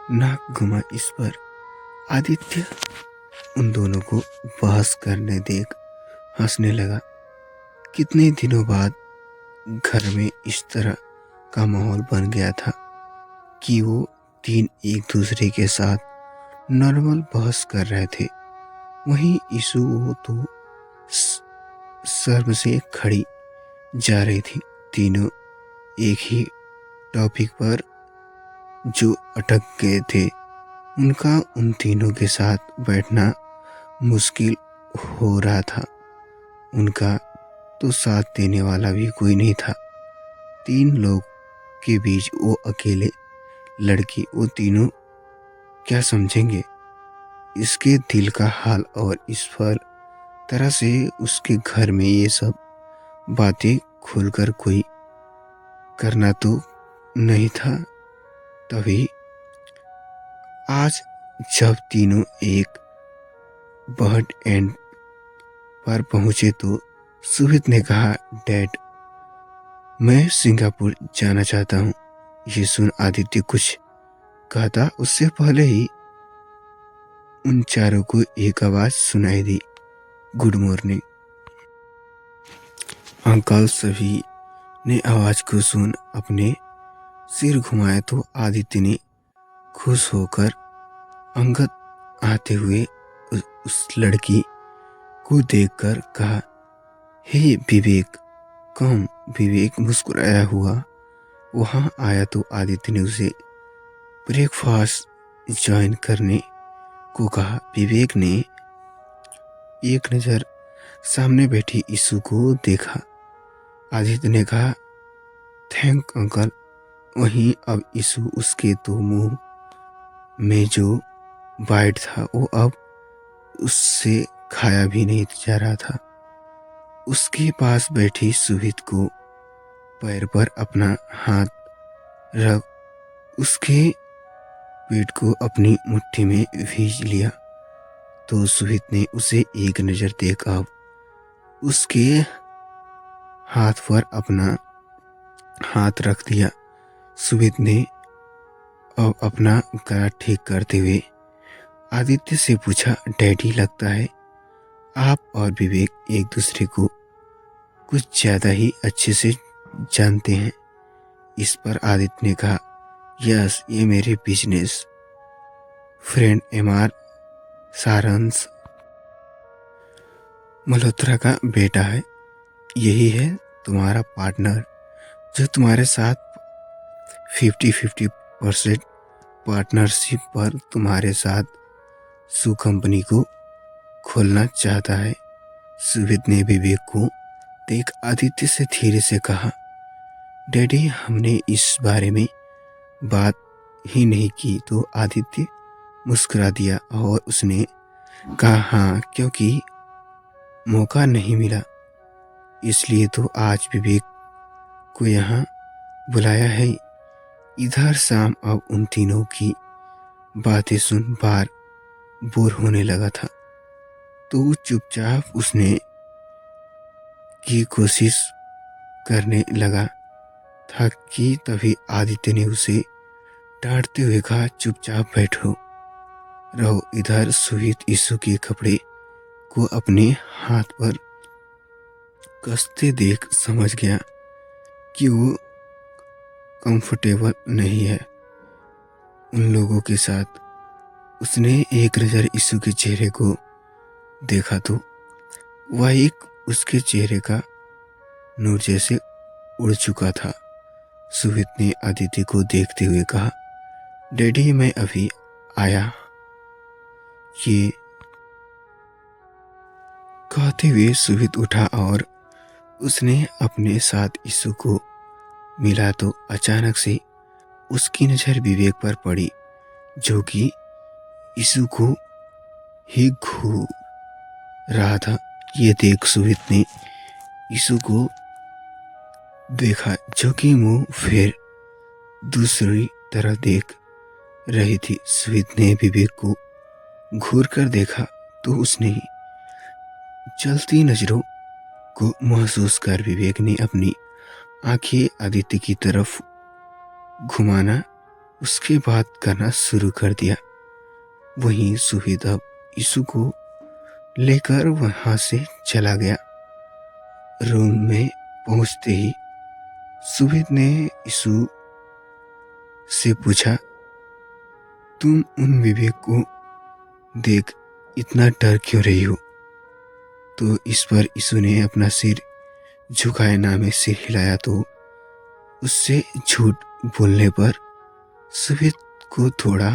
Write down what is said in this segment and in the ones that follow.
नाक घुमा। इस पर आदित्य उन दोनों को बहस करने देख हंसने लगा। कितने दिनों बाद घर में इस तरह का माहौल बन गया था कि वो तीन एक दूसरे के साथ नॉर्मल बहस कर रहे थे। वहीं ईशु वो तो शर्म से खड़ी जा रही थी। तीनों एक ही टॉपिक पर जो अटक गए थे, उनका उन तीनों के साथ बैठना मुश्किल हो रहा था। उनका तो साथ देने वाला भी कोई नहीं था। तीन लोग के बीच वो अकेले लड़की, वो तीनों क्या समझेंगे इसके दिल का हाल। और इस पर तरह से उसके घर में ये सब बातें खुलकर कोई करना तो नहीं था। तभी आज जब तीनों एक बर्ड एंड पर पहुंचे तो सुहित ने कहा, डैड, मैं सिंगापुर जाना चाहता हूँ। ये सुन आदित्य कुछ कहता उससे पहले ही उन चारों को एक आवाज सुनाई दी, गुड मॉर्निंग अंकल। सभी ने आवाज को सुन अपने सिर घुमाए तो आदित्य ने खुश होकर अंगद आते हुए उस लड़की को देखकर कहा, हे विवेक कम। विवेक मुस्कुराया हुआ वहां आया तो आदित्य ने उसे ब्रेकफास्ट ज्वाइन करने को कहा। विवेक ने एक नज़र सामने बैठी ईशु को देखा। आदित्य ने कहा, थैंक अंकल। वहीं अब ईशु उसके तो मुंह में जो बाइट था वो अब उससे खाया भी नहीं जा रहा था। उसके पास बैठी सुहित को पैर पर अपना हाथ रख उसके पेट को अपनी मुट्ठी में भींच लिया तो सुहित ने उसे एक नज़र देख अब उसके हाथ पर अपना हाथ रख दिया। सुहित ने अब अपना गला ठीक करते हुए आदित्य से पूछा, डैडी, लगता है आप और विवेक एक दूसरे को कुछ ज़्यादा ही अच्छे से जानते हैं। इस पर आदित्य ने कहा, यस, ये मेरे बिजनेस फ्रेंड एमआर सारंश मल्होत्रा का बेटा है। यही है तुम्हारा पार्टनर जो तुम्हारे साथ 50-50% पार्टनरशिप पर तुम्हारे साथ सु कंपनी को खोलना चाहता है। सुहित ने विवेक को देख आदित्य से धीरे से कहा, डैडी, हमने इस बारे में बात ही नहीं की। तो आदित्य मुस्कुरा दिया और उसने कहा, हाँ, क्योंकि मौका नहीं मिला, इसलिए तो आज विवेक को यहाँ बुलाया है। इधर शाम अब उन तीनों की बातें सुन बार बोर होने लगा था तो चुपचाप उसने की कोशिश करने लगा था कि तभी आदित्य ने उसे डांटते हुए कहा, चुपचाप बैठो रहो। इधर सुहित ईशु के कपड़े को अपने हाथ पर कसते देख समझ गया कि वो कंफर्टेबल नहीं है उन लोगों के साथ। उसने एक नज़र ईशु के चेहरे को देखा तो वह एक उसके चेहरे का नूर जैसे उड़ चुका था। सुहित ने आदित्य को देखते हुए कहा, डैडी, मैं अभी आया। ये कहते हुए सुहित उठा और उसने अपने साथ ईशु को मिला तो अचानक से उसकी नज़र विवेक पर पड़ी जो कि ईशु को ही घूर रहा था। ये देख सुहित ने ईशु को देखा जो कि मुंह फेर दूसरी तरफ देख रही थी। सुहित ने विवेक को घूर कर देखा तो उसने जलती नजरों को महसूस कर विवेक ने अपनी आंखें आदित्य की तरफ घुमाना उसके बात करना शुरू कर दिया। वहीं सुहेद अब यीशु को लेकर वहां से चला गया। रूम में पहुंचते ही सुहेद ने यीशु से पूछा, तुम उन विवेक को देख इतना डर क्यों रही हो? तो इस पर यीशु ने अपना सिर झुकाए नामे सिर हिलाया। तो उससे झूठ बोलने पर सुहेद को थोड़ा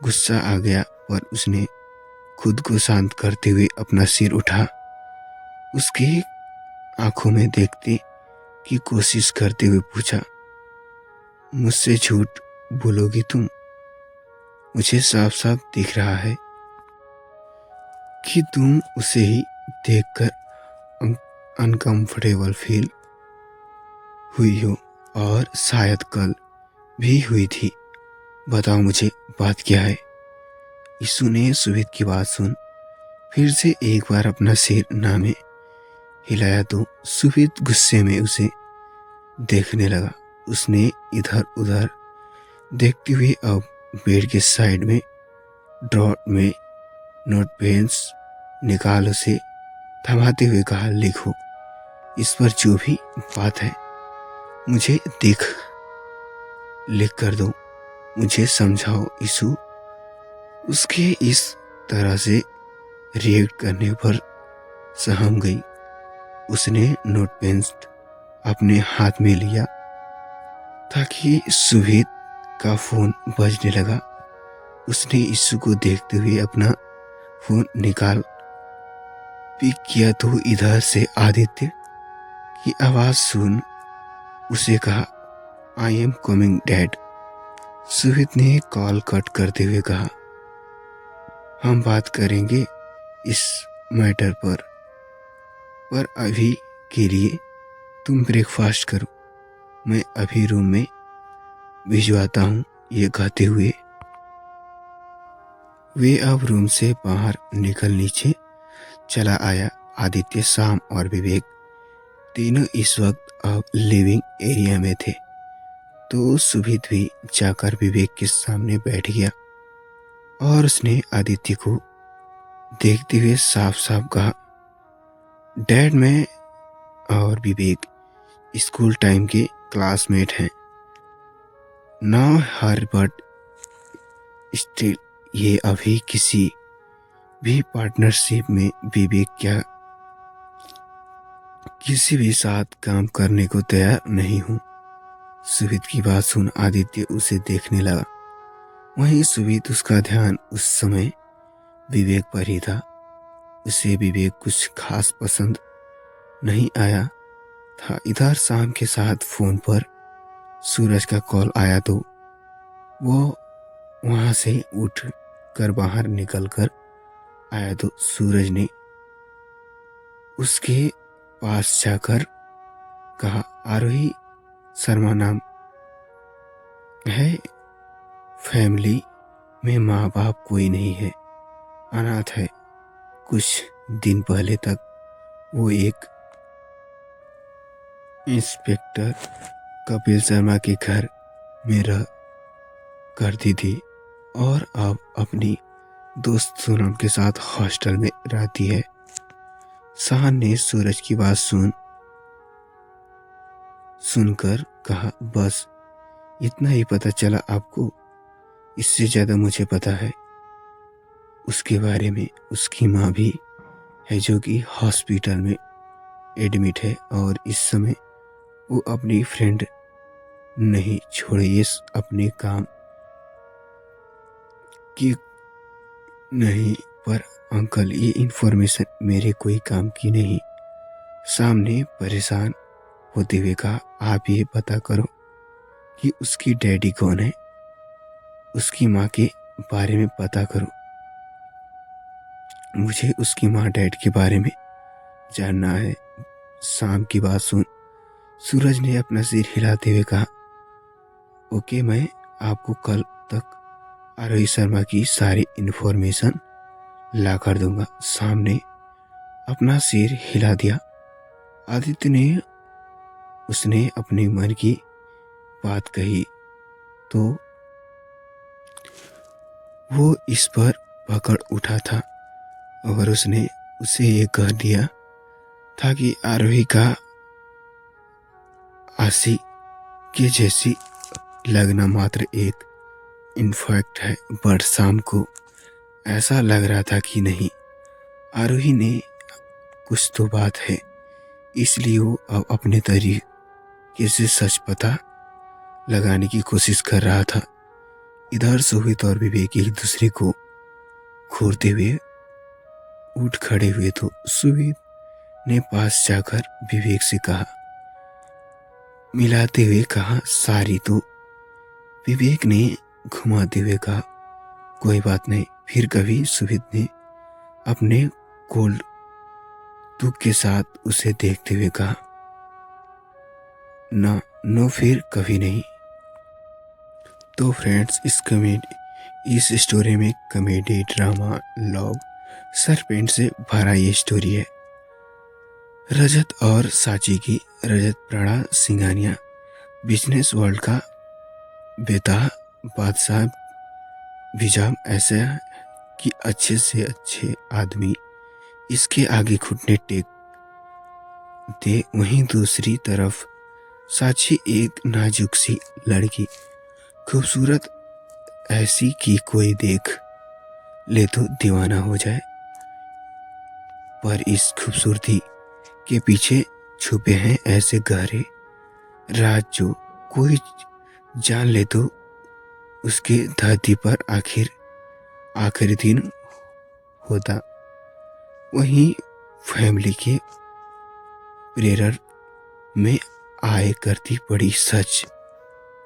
गुस्सा आ गया, पर उसने खुद को शांत करते हुए अपना सिर उठा उसकी आंखों में देखने की कोशिश करते हुए पूछा, मुझसे झूठ बोलोगी तुम? मुझे साफ साफ दिख रहा है कि तुम उसे ही देखकर अनकंफर्टेबल फील हुई हो, और शायद कल भी हुई थी। बताओ मुझे बात क्या है? यीशु ने सुहेद की बात सुन फिर से एक बार अपना सिर नामे हिलाया। तो सुहेद गुस्से में उसे देखने लगा। उसने इधर उधर देखते हुए अब बेड के साइड में ड्रॉर में नोट पेन्स निकाल उसे थमाते हुए कहा, लिखो इस पर जो भी बात है, मुझे लिख कर दो, मुझे समझाओ। यीशु उसके इस तरह से रिएक्ट करने पर सहम गई। उसने नोट पेन्स अपने हाथ में लिया ताकि सुहेद का फोन बजने लगा। उसने यीशु को देखते हुए अपना फोन निकाल पिक किया तो इधर से आदित्य की आवाज सुन उसे कहा, आई एम कमिंग डैड। सुहेद ने कॉल कट करते हुए कहा, हम बात करेंगे इस मैटर पर अभी के लिए तुम ब्रेकफास्ट करो, मैं अभी रूम में भिजवाता हूँ। ये कहते हुए वे अब रूम से बाहर निकल नीचे चला आया। आदित्य, शाम और विवेक तीनों इस वक्त अब लिविंग एरिया में थे। तो सुहेद भी जाकर विवेक के सामने बैठ गया और उसने आदित्य को देखते हुए साफ साफ कहा, डैड, मैं और विवेक स्कूल टाइम के क्लासमेट हैं। नाउ हर बट स्टिल ये अभी किसी भी पार्टनरशिप में विवेक क्या किसी भी साथ काम करने को तैयार नहीं हूँ। सुहेद की बात सुन आदित्य उसे देखने लगा। वहीं सुहेद उसका ध्यान उस समय विवेक पर ही था। उसे विवेक कुछ खास पसंद नहीं आया था। इधर शाम के साथ फोन पर सूरज का कॉल आया तो वो वहां से उठ कर बाहर निकल कर आया तो सूरज ने उसके पास जाकर कहा, आरोही शर्मा नाम है, फैमिली में माँ बाप कोई नहीं है, अनाथ है। कुछ दिन पहले तक वो एक इंस्पेक्टर कपिल शर्मा के घर में रह करती थी और अब अपनी दोस्त सोनम के साथ हॉस्टल में रहती है। शान ने सूरज की बात सुनकर कहा, बस इतना ही पता चला आपको? इससे ज्यादा मुझे पता है उसके बारे में। उसकी माँ भी है जो कि हॉस्पिटल में एडमिट है और इस समय वो अपनी फ्रेंड नहीं छोड़िए अपने काम की नहीं। पर अंकल, ये इन्फॉर्मेशन मेरे कोई काम की नहीं। सामने परेशान होते हुए कहा, आप ये पता करो कि उसकी डैडी कौन है, उसकी माँ के बारे में पता करो। मुझे उसकी माँ डैड के बारे में जानना है। शाम की बात सुन सूरज ने अपना सिर हिलाते हुए कहा, ओके, मैं आपको कल तक आरोही शर्मा की सारी इन्फॉर्मेशन ला कर दूंगा। शाम ने अपना सिर हिला दिया। आदित्य ने उसने अपने मन की बात कही तो वो इस पर पकड़ उठा था और उसने उसे ये कह दिया था कि आरोही का आशी के जैसी लगना मात्र एक इनफैक्ट है। बट शाम को ऐसा लग रहा था कि नहीं, आरोही ने कुछ तो बात है, इसलिए वो अब अपने तरीके से सच पता लगाने की कोशिश कर रहा था। इधर सुहित और विवेक एक दूसरे को घूरते हुए उठ खड़े हुए तो सुहित ने पास जाकर विवेक से कहा, मिलाते हुए कहा, सारी। तो विवेक ने घुमाते हुए कहा, कोई बात नहीं। फिर कभी सुहित ने अपने कोल्ड दुख के साथ उसे देखते हुए कहा, ना नो, फिर कभी नहीं। तो फ्रेंड्स, इस स्टोरी में कॉमेडी, ड्रामा, लव, सरपेंट से भरा ये स्टोरी है। रजत और साची की। रजत प्राणा सिंघानिया बिजनेस वर्ल्ड का बेता बादशाह विजाम ऐसा कि अच्छे से अच्छे आदमी इसके आगे घुटने टेक दे। वहीं दूसरी तरफ साची एक नाजुक सी लड़की, खूबसूरत ऐसी कि कोई देख ले तो दीवाना हो जाए, पर इस खूबसूरती के पीछे छुपे हैं ऐसे गहरे राज जो कोई जान ले तो उसके धरती पर आखिरी दिन होता। वहीं फैमिली के प्रेरर में आए करती बड़ी सच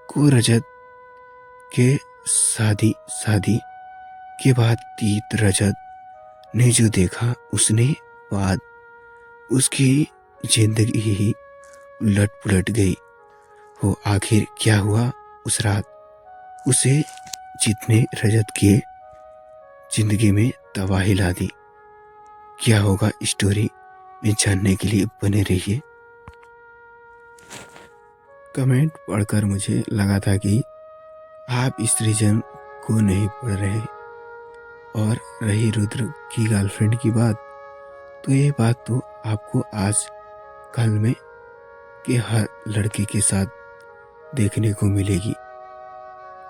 को रजत के शादी के बाद तीत रजत ने जो देखा उसने बाद उसकी जिंदगी ही उलट पुलट गई हो। आखिर क्या हुआ उस रात उसे जितने रजत के जिंदगी में तबाही ला दी? क्या होगा स्टोरी में जानने के लिए बने रहिए। कमेंट पढ़कर मुझे लगा था कि आप इस रीजन को नहीं पढ़ रहे। और रही रुद्र की गर्लफ्रेंड की बात, तो ये बात तो आपको आज कल में के हर लड़के के साथ देखने को मिलेगी।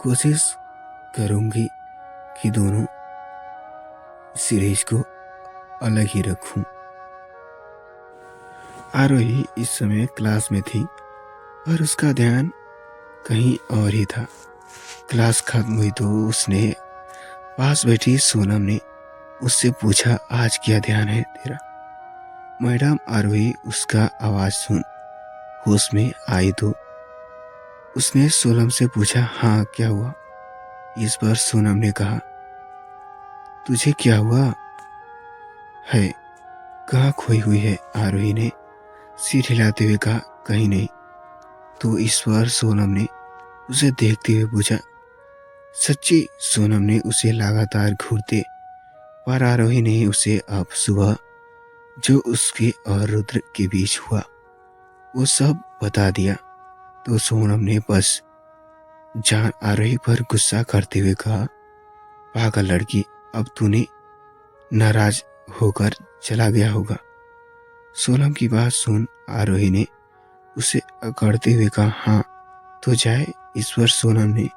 कोशिश करूंगी कि दोनों सीरीज को अलग ही रखूं। आरोही इस समय क्लास में थी और उसका ध्यान कहीं और ही था। क्लास खत्म हुई तो उसने पास बैठी सोनम ने उससे पूछा, आज क्या ध्यान है तेरा? मैडम। आरोही उसका आवाज सुन होश में आई तो उसने सोनम से पूछा, हाँ क्या हुआ? इस बार सोनम ने कहा, तुझे क्या हुआ है? कहाँ खोई हुई है? आरोही ने सिर हिलाते हुए कहा, कहीं नहीं। तो इस बार सोनम ने उसे देखते हुए पूछा, सच्ची? सोनम ने उसे लगातार घूरते पर आरोही ने उसे अब सुबह जो उसके और रुद्र के बीच हुआ वो सब बता दिया। तो सोनम ने बस जान आरोही पर गुस्सा करते हुए कहा, पागल लड़की, अब तूने नाराज होकर चला गया होगा। सोनम की बात सुन आरोही ने उसे अकड़ते हुए कहा, हाँ तो जाए। इस पर सोनम ने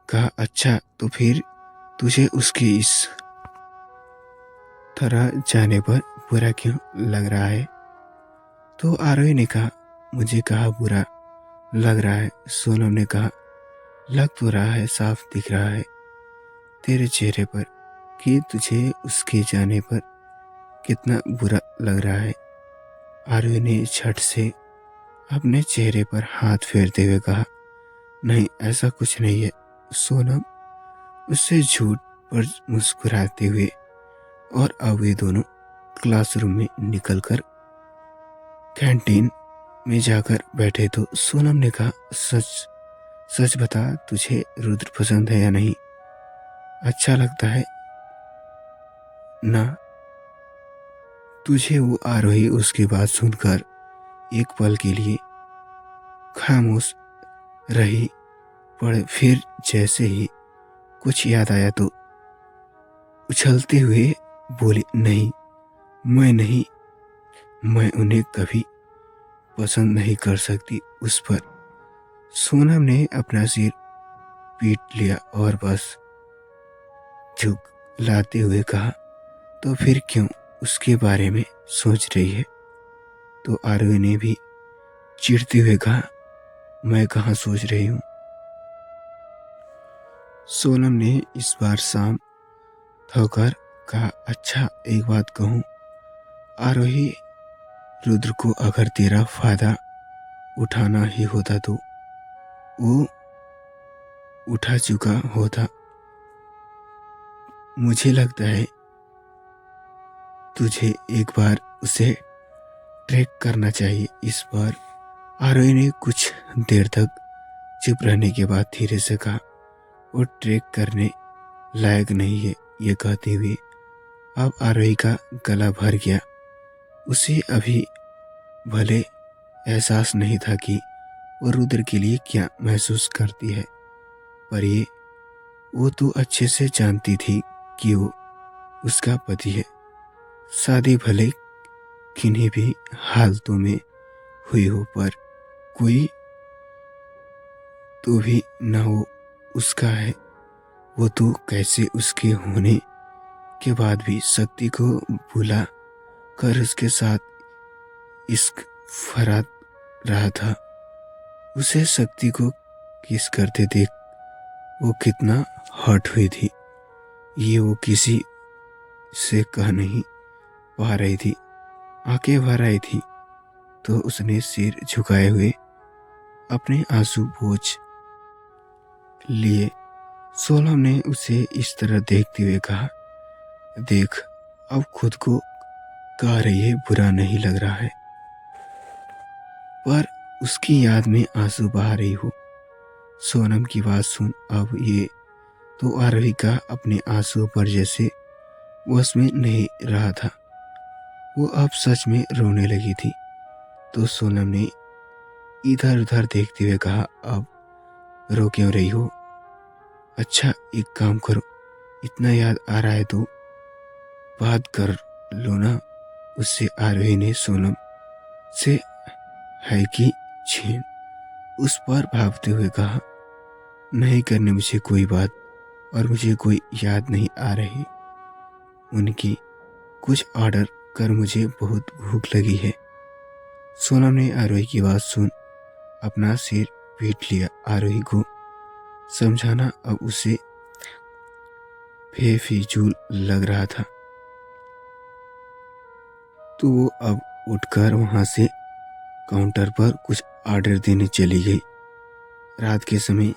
कहा, अच्छा तो फिर तुझे उसके इस तरह जाने पर बुरा क्यों लग रहा है? तो आरोही ने कहा, मुझे कहा बुरा लग रहा है? सोनम ने कहा, लग तो रहा है, साफ दिख रहा है तेरे चेहरे पर कि तुझे उसके जाने पर कितना बुरा लग रहा है। आरोही ने झट से अपने चेहरे पर हाथ फेरते हुए कहा, नहीं ऐसा कुछ नहीं है। सोनम उससे झूठ पर मुस्कुराते हुए और अब वे दोनों क्लासरूम में निकलकर कैंटीन में जाकर बैठे तो सोनम ने कहा, सच बता, तुझे रुद्र पसंद है या नहीं? अच्छा लगता है ना तुझे? वो आरोही उसकी बात सुनकर एक पल के लिए खामोश रही, पर फिर जैसे ही कुछ याद आया तो उछलते हुए बोली, नहीं, मैं नहीं, मैं उन्हें कभी पसंद नहीं कर सकती। उस पर सोनम ने अपना सिर पीट लिया और बस झुक लाते हुए कहा, तो फिर क्यों उसके बारे में सोच रही है? तो आरोही ने भी चिढ़ते हुए कहा, मैं कहाँ सोच रही हूँ। सोनम ने इस बार शांत होकर कहा, अच्छा एक बात कहूँ आरोही, रुद्र को अगर तेरा फायदा उठाना ही होता तो वो उठा चुका होता। मुझे लगता है तुझे एक बार उसे ट्रैक करना चाहिए। इस बार आरोही ने कुछ देर तक चुप रहने के बाद धीरे से कहा, वो ट्रैक करने लायक नहीं है। ये कहते हुए अब आरोही का गला भर गया। उसे अभी भले एहसास नहीं था कि वो रुद्र के लिए क्या महसूस करती है, पर ये वो तो अच्छे से जानती थी कि वो उसका पति है। शादी भले किन्हीं भी हालतों में हुई हो, पर कोई तो भी ना वो उसका है। वो तो कैसे उसके होने के बाद भी शक्ति को भुला कर उसके साथ इश्क फरात रहा था। उसे शक्ति को किस करते देख वो कितना हर्ट हुई थी, ये वो किसी से कह नहीं पा रही थी। आंखें भर आई थी तो उसने सिर झुकाए हुए अपने आंसू पोंछ लिए। सोनम ने उसे इस तरह देखते हुए कहा, देख अब खुद को कह रही है बुरा नहीं लग रहा है, पर उसकी याद में आंसू बहा रही हो। सोनम की बात सुन अब ये तो आरोही का अपने आंसू पर जैसे वश में नहीं रहा था। वो अब सच में रोने लगी थी। तो सोनम ने इधर उधर देखते हुए कहा, अब रो क्यों रही हो? अच्छा एक काम करो, इतना याद आ रहा है तो बात कर लो ना उससे। आरोही ने सोनम से है कि छीन उस पर भागते हुए कहा, नहीं करने मुझे कोई बात, और मुझे कोई याद नहीं आ रही उनकी। कुछ ऑर्डर कर, मुझे बहुत भूख लगी है। सोनम ने आरोही की बात सुन अपना सिर पीट लिया। आरोही को समझाना अब उसे बेफिजूल लग रहा था, तो वो अब उठकर वहां से काउंटर पर कुछ ऑर्डर देने चली गई। रात के समय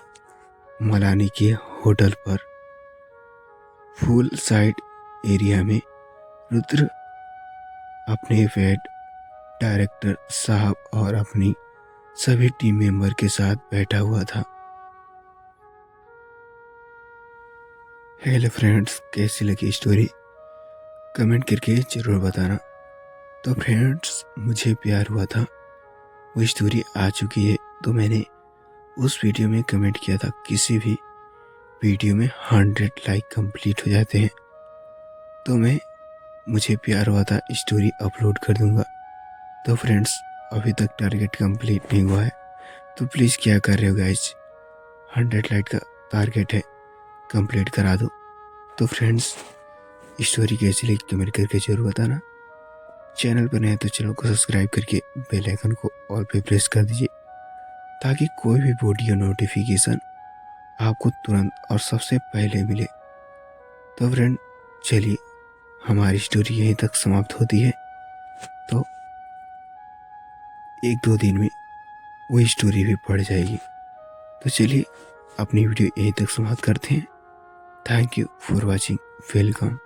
मलानी के होटल पर फुल साइड एरिया में रुद्र अपने वेट डायरेक्टर साहब और अपनी सभी टीम मेंबर के साथ बैठा हुआ था। हेलो फ्रेंड्स, कैसी लगी स्टोरी कमेंट करके ज़रूर बताना। तो फ्रेंड्स, मुझे प्यार हुआ था वो स्टोरी आ चुकी है। तो मैंने उस वीडियो में कमेंट किया था, किसी भी वीडियो में 100 लाइक कंप्लीट हो जाते हैं तो मुझे प्यार हुआ था स्टोरी अपलोड कर दूंगा। तो फ्रेंड्स, अभी तक टारगेट कंप्लीट नहीं हुआ है, तो प्लीज़ क्या कर रहे हो गाइज, 100 लाइक का टारगेट है, कंप्लीट करा दो। तो फ्रेंड्स, स्टोरी कैसी लगी कमेंट करके जरूर बताना। चैनल पर नए तो चैनल को सब्सक्राइब करके बेल आइकन को ऑल पे प्रेस कर दीजिए, ताकि कोई भी वीडियो नोटिफिकेशन आपको तुरंत और सबसे पहले मिले। तो फ्रेंड, चलिए हमारी स्टोरी यहीं तक समाप्त होती है। तो 1-2 दिन में वो स्टोरी भी पढ़ जाएगी। तो चलिए अपनी वीडियो यहीं तक समाप्त करते हैं। Thank you for watching, welcome.